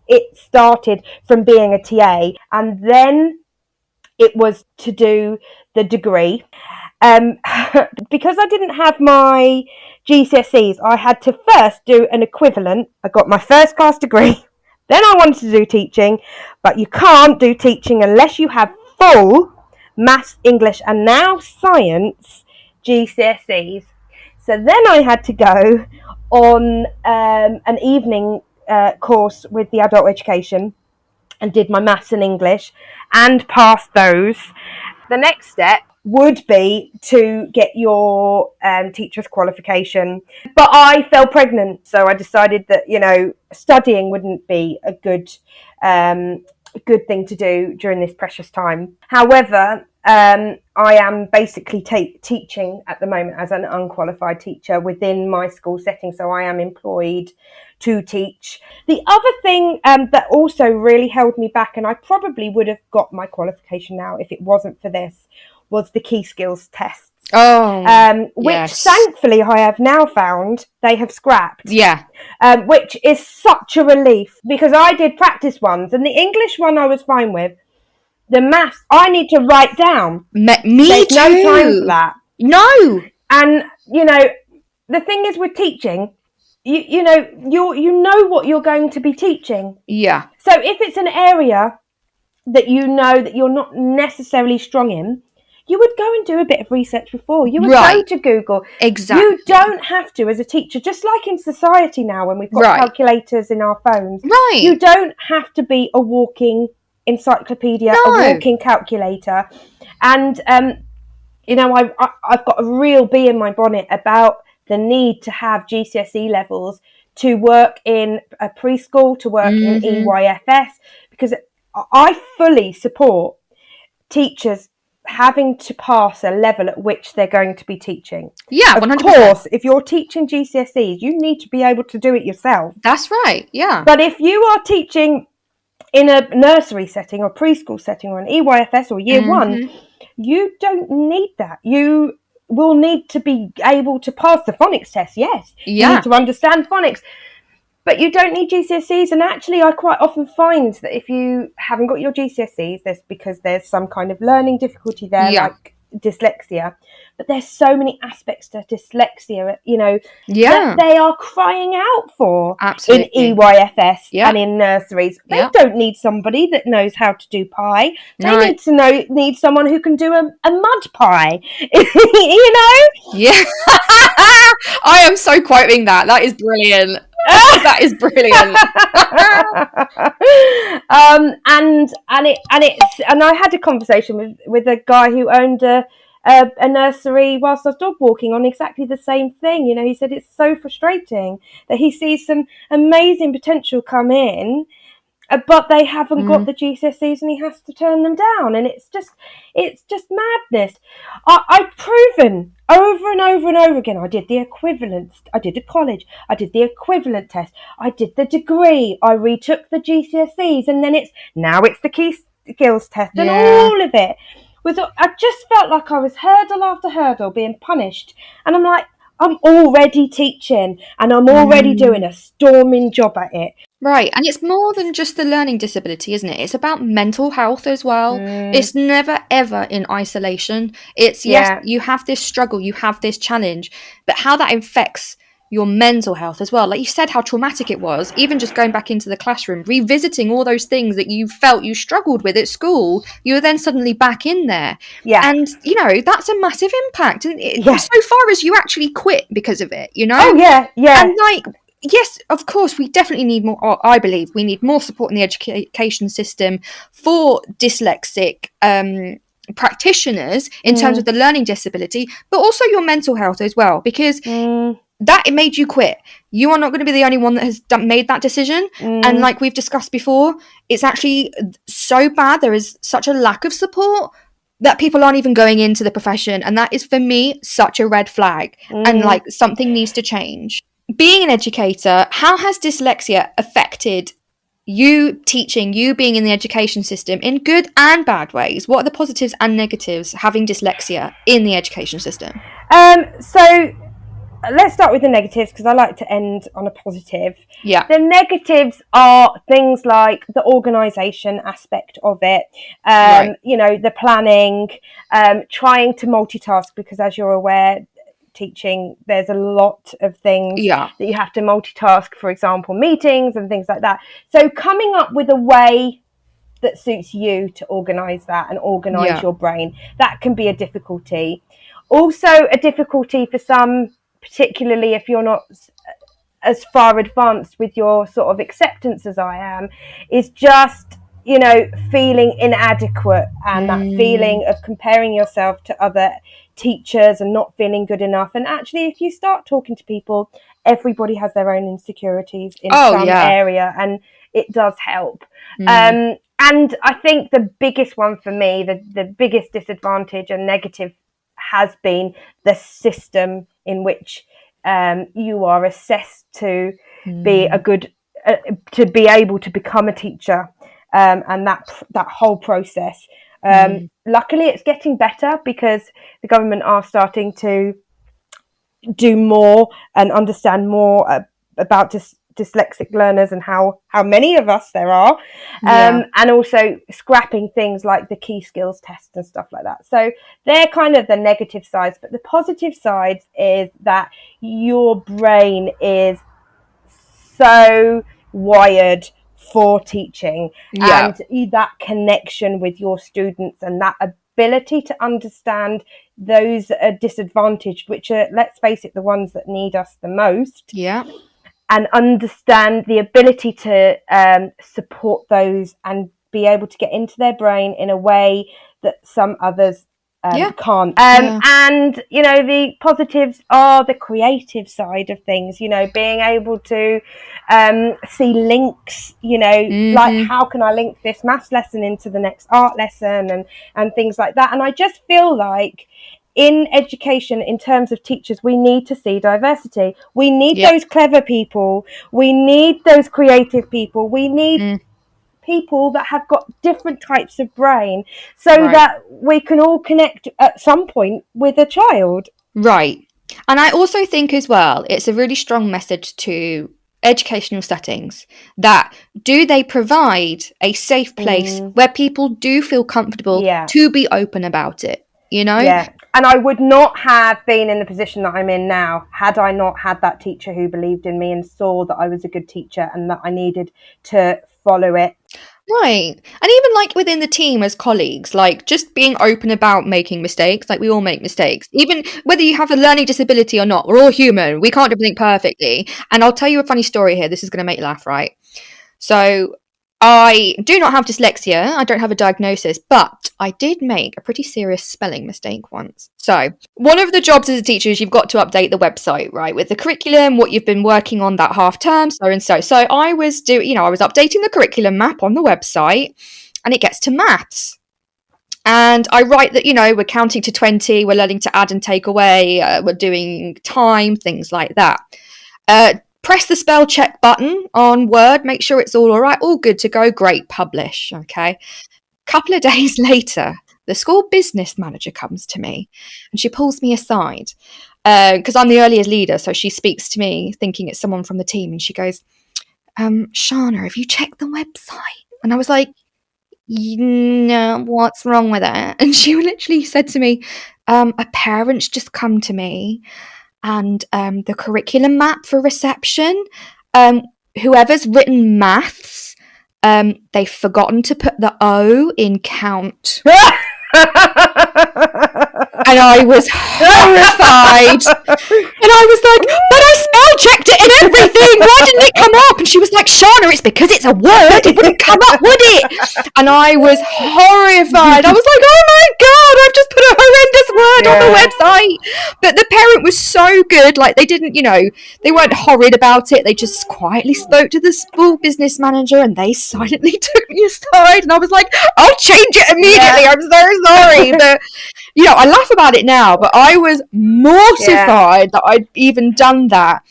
It started from being a TA, and then it was to do the degree. Because I didn't have my GCSEs, I had to first do an equivalent. I got my first class degree, then I wanted to do teaching, but you can't do teaching unless you have full maths, English, and now science GCSEs. So then I had to go on an evening course with the adult education and did my maths and English and passed those. The next step would be to get your teacher's qualification. But I fell pregnant, so I decided that, studying wouldn't be a good thing to do during this precious time. However, I am basically teaching at the moment as an unqualified teacher within my school setting, so I am employed to teach. The other thing that also really held me back, and I probably would have got my qualification now if it wasn't for this, was the key skills tests. Which thankfully I have now found they have scrapped. Yeah. Which is such a relief, because I did practice ones, and the English one I was fine with. The maths I need to write down. There's too. No time for that. No. And the thing is with teaching, you know what you're going to be teaching. Yeah. So if it's an area that you know that you're not necessarily strong in, you would go and do a bit of research before. You would go to Google. Exactly. You don't have to, as a teacher, just like in society now when we've got calculators in our phones. Right. You don't have to be a walking encyclopedia, a walking calculator. And, I've got a real bee in my bonnet about the need to have GCSE levels to work in a preschool, to work in EYFS, because I fully support teachers having to pass a level at which they're going to be teaching. Yeah, 100%. Of course, if you're teaching GCSEs, you need to be able to do it yourself. That's right, yeah. But if you are teaching in a nursery setting or preschool setting or an EYFS or year one, you don't need that. You will need to be able to pass the phonics test, yes. Yeah. You need to understand phonics. But you don't need GCSEs, and actually I quite often find that if you haven't got your GCSEs, there's some kind of learning difficulty there, like dyslexia. But there's so many aspects to dyslexia, that they are crying out for. Absolutely. In EYFS and in nurseries. They don't need somebody that knows how to do pie. They need someone who can do a mud pie, Yeah. I am so quoting that. That is brilliant. That is brilliant. And I had a conversation with a guy who owned a nursery whilst I was dog walking on exactly the same thing. He said it's so frustrating that he sees some amazing potential come in, but they haven't got the GCSEs and he has to turn them down. And it's just madness. I've proven over and over and over again. I did the equivalence. I did a college. I did the equivalent test. I did the degree. I retook the GCSEs, and then it's the key skills test, and all of it I just felt like I was hurdle after hurdle being punished. And I'm like, I'm already teaching and I'm already doing a storming job at it. Right, and it's more than just the learning disability, isn't it? It's about mental health as well. It's never, ever in isolation. It's, you have this struggle, you have this challenge, but how that affects your mental health as well. Like you said, how traumatic it was, even just going back into the classroom, revisiting all those things that you felt you struggled with at school, you were then suddenly back in there. Yeah. And, that's a massive impact. And so far as you actually quit because of it, Oh, yeah, yeah. And yes, of course, we definitely need more, or I believe we need more support in the education system for dyslexic practitioners in terms of the learning disability, but also your mental health as well, because that it made you quit. You are not going to be the only one that has made that decision. And like we've discussed before, it's actually so bad. There is such a lack of support that people aren't even going into the profession. And that is, for me, such a red flag. And something needs to change. Being an educator, how has dyslexia affected you teaching, you being in the education system in good and bad ways? What are the positives and negatives having dyslexia in the education system? So let's start with the negatives, because I like to end on a positive. Yeah. The negatives are things like the organisation aspect of it, the planning, trying to multitask, because as you're aware, teaching, there's a lot of things that you have to multitask, for example, meetings and things like that. So coming up with a way that suits you to organise that and organise your brain. That can be a difficulty. Also a difficulty for some, particularly if you're not as far advanced with your sort of acceptance as I am, is just, you know, feeling inadequate and that feeling of comparing yourself to other teachers and not feeling good enough. And actually, if you start talking to people, everybody has their own insecurities in some area, and it does help. And I think the biggest one for me, the biggest disadvantage and negative has been the system in which you are assessed to be a good, to be able to become a teacher, and that whole process. Luckily, it's getting better because the government are starting to do more and understand more about dyslexic learners and how many of us there are, and also scrapping things like the key skills test and stuff like that. So they're kind of the negative sides, but the positive sides is that your brain is so wired for teaching, and that connection with your students and that ability to understand those that are disadvantaged, which are, let's face it, the ones that need us the most, and understand the ability to support those and be able to get into their brain in a way that some others can't. And, you know, the positives are the creative side of things, you know, being able to see links, you know, like how can I link this maths lesson into the next art lesson and things like that. And I just feel like in education, in terms of teachers, we need to see diversity. We need those clever people. We need those creative people. We need people that have got different types of brain so that we can all connect at some point with a child. Right. And I also think as well, it's a really strong message to educational settings that do they provide a safe place where people do feel comfortable to be open about it, you know? And I would not have been in the position that I'm in now had I not had that teacher who believed in me and saw that I was a good teacher and that I needed to follow it. Right. And even like within the team as colleagues, like just being open about making mistakes. Like we all make mistakes, even whether you have a learning disability or not. We're all human. We can't do everything perfectly. And I'll tell you a funny story here. This is going to make you laugh, right? So I do not have dyslexia. I don't have a diagnosis, but I did make a pretty serious spelling mistake once. So one of the jobs as a teacher is you've got to update the website, right, with the curriculum, what you've been working on that half term, so and so. So I was updating the curriculum map on the website, and it gets to maths. And I write that, you know, we're counting to 20, we're learning to add and take away, we're doing time, things like that. Press the spell check button on Word, make sure it's all right, all good to go, great, publish, okay? Couple of days later, the school business manager comes to me and she pulls me aside because I'm the earliest leader, so she speaks to me thinking it's someone from the team, and she goes, Shána, have you checked the website? And I was like, no, what's wrong with it? And she literally said to me, a parent's just come to me, and the curriculum map for reception, whoever's written maths, they've forgotten to put the O in count. And I was horrified. And I was like, but I spell checked it and everything. Why didn't it come up? And she was like, Shána, it's because it's a word. It wouldn't come up, would it? And I was horrified. I was like, oh my God, I've just put a horrendous word on the website. But the parent was so good. Like they didn't, you know, they weren't horrid about it. They just quietly spoke to the school business manager and they silently took me aside. And I was like, I'll change it immediately. I'm so sorry. But, you know, I laugh about it now, but I was mortified that I'd even done that.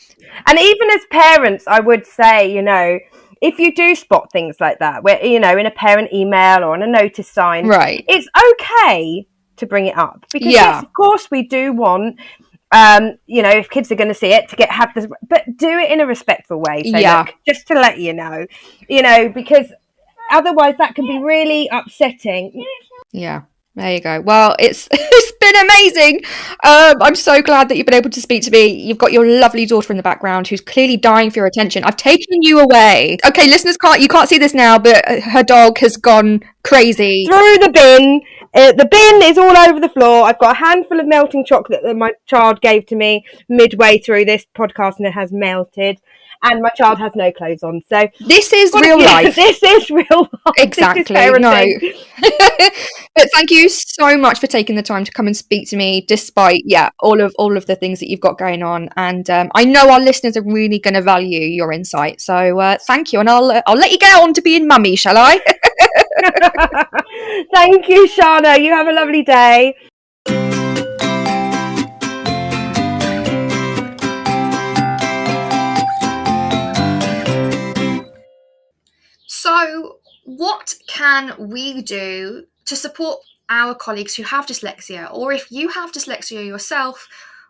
And even as parents, I would say, you know, if you do spot things like that, where, you know, in a parent email or on a notice sign, right, it's okay to bring it up. Because yes, of course we do want, you know, if kids are going to see it, to have this, but do it in a respectful way. So look, just to let you know, because otherwise that can be really upsetting. Yeah. There you go. Well, it's been amazing. I'm so glad that you've been able to speak to me. You've got your lovely daughter in the background who's clearly dying for your attention. I've taken you away. Okay, listeners, you can't see this now, but her dog has gone crazy. Through the bin. The bin is all over the floor. I've got a handful of melting chocolate that my child gave to me midway through this podcast, and it has melted. And my child has no clothes on. So this is real life. This is real life. Exactly. No. But thank you so much for taking the time to come and speak to me, despite all of the things that you've got going on. And I know our listeners are really going to value your insight. So thank you, and I'll let you get on to being mummy, shall I? Thank you, Shána. You have a lovely day. So, what can we do to support our colleagues who have dyslexia? Or if you have dyslexia yourself,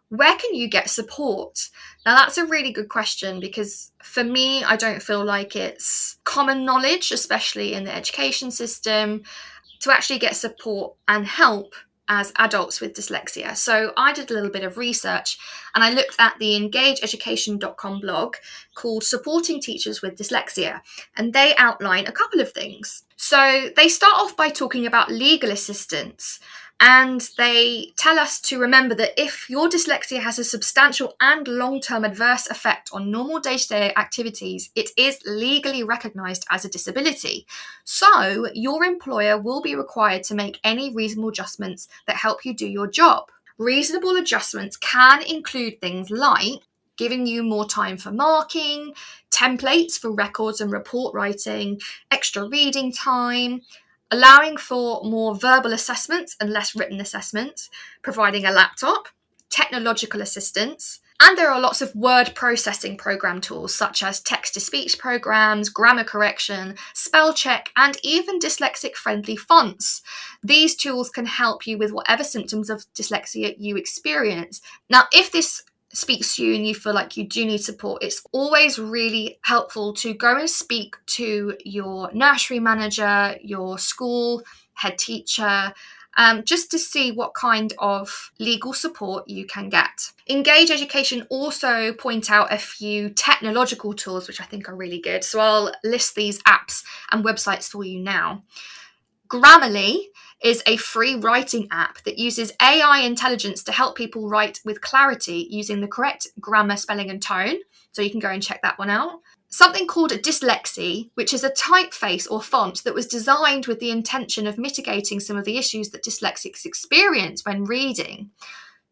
where can you get support? Now, that's a really good question, because for me, I don't feel like it's common knowledge, especially in the education system, to actually get support and help as adults with dyslexia. So I did a little bit of research, and I looked at the engageeducation.com blog called Supporting Teachers with Dyslexia, and they outline a couple of things. So they start off by talking about legal assistance, and they tell us to remember that if your dyslexia has a substantial and long-term adverse effect on normal day-to-day activities, it is legally recognised as a disability. So your employer will be required to make any reasonable adjustments that help you do your job. Reasonable adjustments can include things like giving you more time for marking, templates for records and report writing, extra reading time, allowing for more verbal assessments and less written assessments, providing a laptop, technological assistance, and there are lots of word processing program tools such as text-to-speech programs, grammar correction, spell check, and even dyslexic-friendly fonts. These tools can help you with whatever symptoms of dyslexia you experience. Now, if this speaks to you and you feel like you do need support, it's always really helpful to go and speak to your nursery manager, your school head teacher, just to see what kind of legal support you can get. Engage Education also point out a few technological tools which I think are really good, so I'll list these apps and websites for you now. Grammarly is a free writing app that uses AI intelligence to help people write with clarity using the correct grammar, spelling and tone. So you can go and check that one out. Something called Dyslexic, which is a typeface or font that was designed with the intention of mitigating some of the issues that dyslexics experience when reading.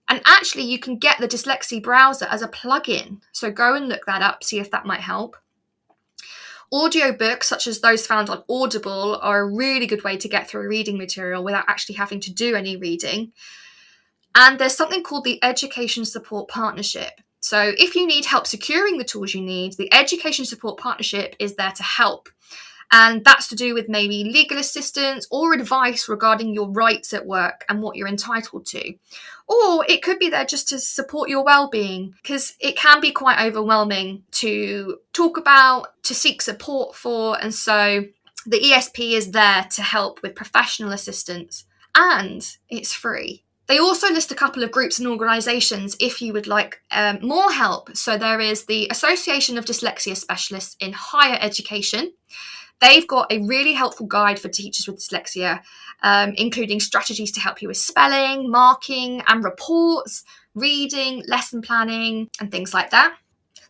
And actually you can get the Dyslexic browser as a plugin. So go and look that up, see if that might help. Audiobooks, such as those found on Audible, are a really good way to get through reading material without actually having to do any reading. And there's something called the Education Support Partnership. So if you need help securing the tools you need, the Education Support Partnership is there to help. And that's to do with maybe legal assistance or advice regarding your rights at work and what you're entitled to. Or it could be there just to support your well-being, because it can be quite overwhelming to talk about, to seek support for. And so the ESP is there to help with professional assistance, and it's free. They also list a couple of groups and organisations if you would like more help. So there is the Association of Dyslexia Specialists in Higher Education. They've got a really helpful guide for teachers with dyslexia, including strategies to help you with spelling, marking and reports, reading, lesson planning and things like that.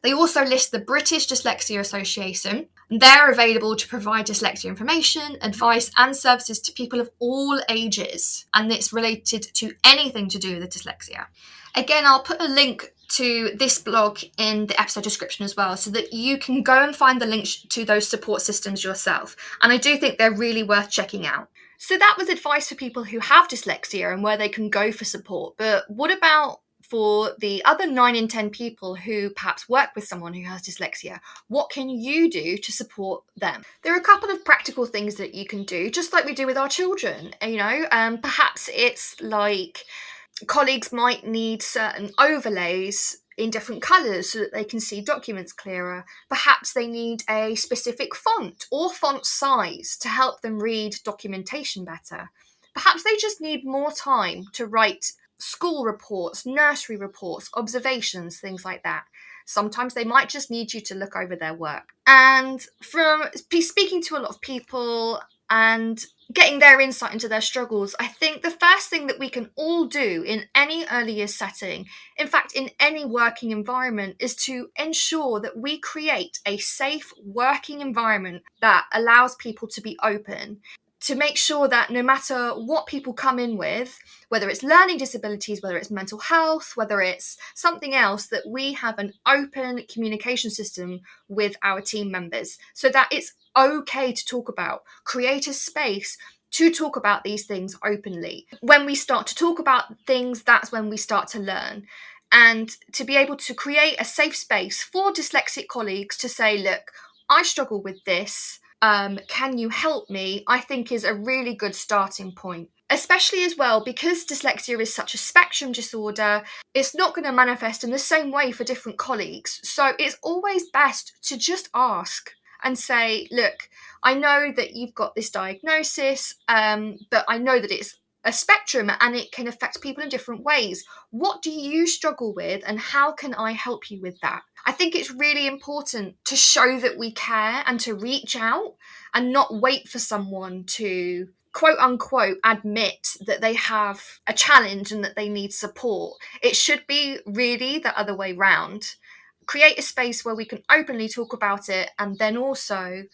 They also list the British Dyslexia Association. They're available to provide dyslexia information, advice and services to people of all ages, and it's related to anything to do with dyslexia. Again, I'll put a link to this blog in the episode description as well, so that you can go and find the links to those support systems yourself. And I do think they're really worth checking out. So that was advice for people who have dyslexia and where they can go for support. But what about for the other 9 in 10 people who perhaps work with someone who has dyslexia? What can you do to support them? There are a couple of practical things that you can do, just like we do with our children. Perhaps it's like colleagues might need certain overlays in different colours so that they can see documents clearer. Perhaps they need a specific font or font size to help them read documentation better. Perhaps they just need more time to write school reports, nursery reports, observations, things like that. Sometimes they might just need you to look over their work. And from speaking to a lot of people and getting their insight into their struggles, I think the first thing that we can all do in any early years setting, in fact, in any working environment, is to ensure that we create a safe working environment that allows people to be open, to make sure that no matter what people come in with, whether it's learning disabilities, whether it's mental health, whether it's something else, that we have an open communication system with our team members so that it's okay to talk about. Create a space to talk about these things openly. When we start to talk about things, that's when we start to learn. And to be able to create a safe space for dyslexic colleagues to say, look, I struggle with this. Can you help me? I think is a really good starting point. Especially as well, because dyslexia is such a spectrum disorder, it's not going to manifest in the same way for different colleagues. So it's always best to just ask and say, look, I know that you've got this diagnosis, but I know that it's a spectrum and it can affect people in different ways. What do you struggle with and how can I help you with that? I think it's really important to show that we care and to reach out and not wait for someone to quote unquote admit that they have a challenge and that they need support. It should be really the other way round. Create a space where we can openly talk about it, and then also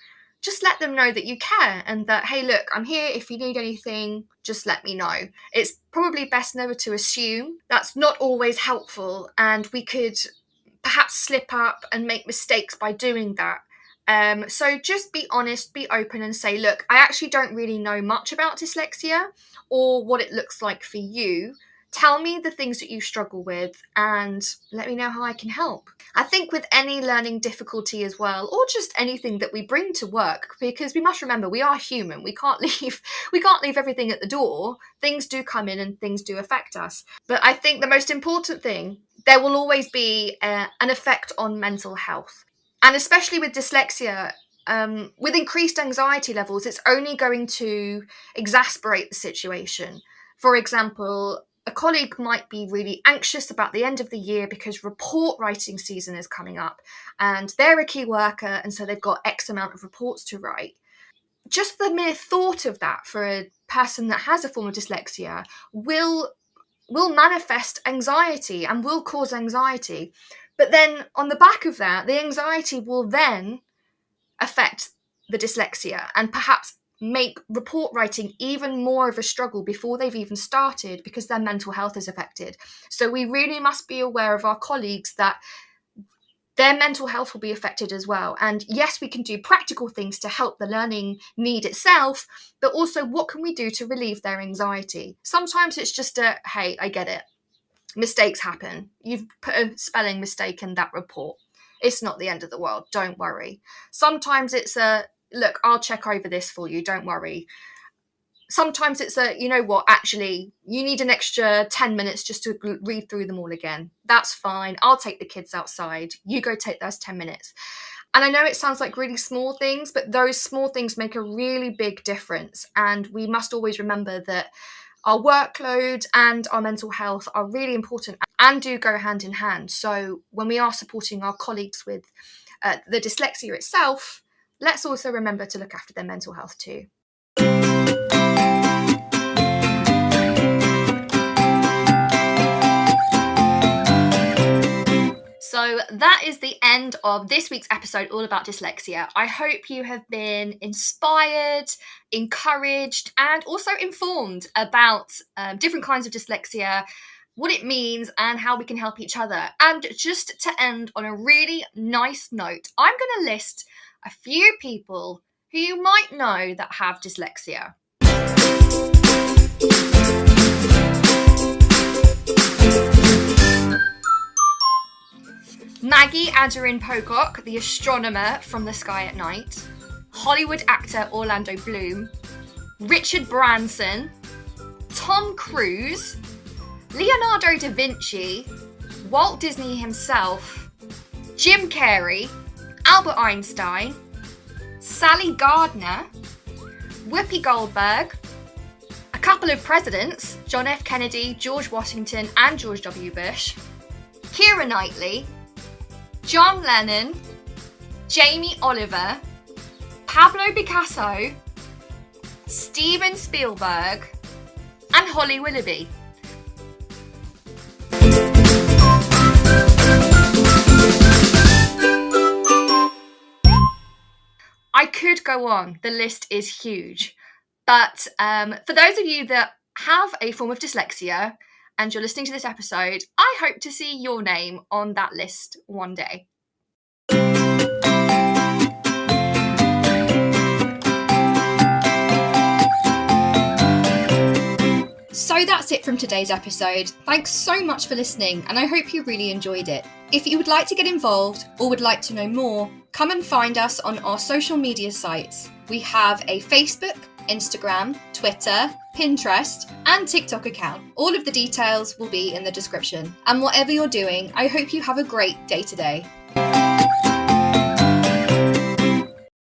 just let them know that you care and that, hey, look, I'm here. If you need anything, just let me know. It's probably best never to assume. That's not always helpful, and we could perhaps slip up and make mistakes by doing that. So just be honest, be open and say, look, I actually don't really know much about dyslexia or what it looks like for you. Tell me the things that you struggle with and let me know how I can help. I think with any learning difficulty as well, or just anything that we bring to work, because we must remember we are human. We can't leave everything at the door. Things do come in and things do affect us. But I think the most important thing, there will always be an effect on mental health. And especially with dyslexia, with increased anxiety levels, it's only going to exacerbate the situation. For example, a colleague might be really anxious about the end of the year because report writing season is coming up and they're a key worker and so they've got X amount of reports to write. Just the mere thought of that for a person that has a form of dyslexia will manifest anxiety and will cause anxiety. But then on the back of that, the anxiety will then affect the dyslexia and perhaps make report writing even more of a struggle before they've even started because their mental health is affected. So we really must be aware of our colleagues that their mental health will be affected as well. And yes, we can do practical things to help the learning need itself, but also what can we do to relieve their anxiety? Sometimes it's just hey, I get it. Mistakes happen. You've put a spelling mistake in that report. It's not the end of the world. Don't worry. Sometimes it's look, I'll check over this for you. Don't worry. Sometimes it's you know what, actually, you need an extra 10 minutes just to read through them all again. That's fine. I'll take the kids outside. You go take those 10 minutes. And I know it sounds like really small things, but those small things make a really big difference. And we must always remember that our workload and our mental health are really important and do go hand in hand. So when we are supporting our colleagues with the dyslexia itself, let's also remember to look after their mental health too. So that is the end of this week's episode all about dyslexia. I hope you have been inspired, encouraged, and also informed about different kinds of dyslexia, what it means, and how we can help each other. And just to end on a really nice note, I'm going to list a few people who you might know that have dyslexia. Maggie Adarin Pocock, the astronomer from The Sky at Night, Hollywood actor Orlando Bloom, Richard Branson, Tom Cruise, Leonardo da Vinci, Walt Disney himself, Jim Carrey, Albert Einstein, Sally Gardner, Whoopi Goldberg, a couple of presidents, John F. Kennedy, George Washington, and George W. Bush, Keira Knightley, John Lennon, Jamie Oliver, Pablo Picasso, Steven Spielberg, and Holly Willoughby. I could go on, the list is huge. But for those of you that have a form of dyslexia and you're listening to this episode, I hope to see your name on that list one day. So that's it from today's episode. Thanks so much for listening, and I hope you really enjoyed it. If you would like to get involved or would like to know more, come and find us on our social media sites. We have a Facebook, Instagram, Twitter, Pinterest, and TikTok account. All of the details will be in the description. And whatever you're doing, I hope you have a great day today.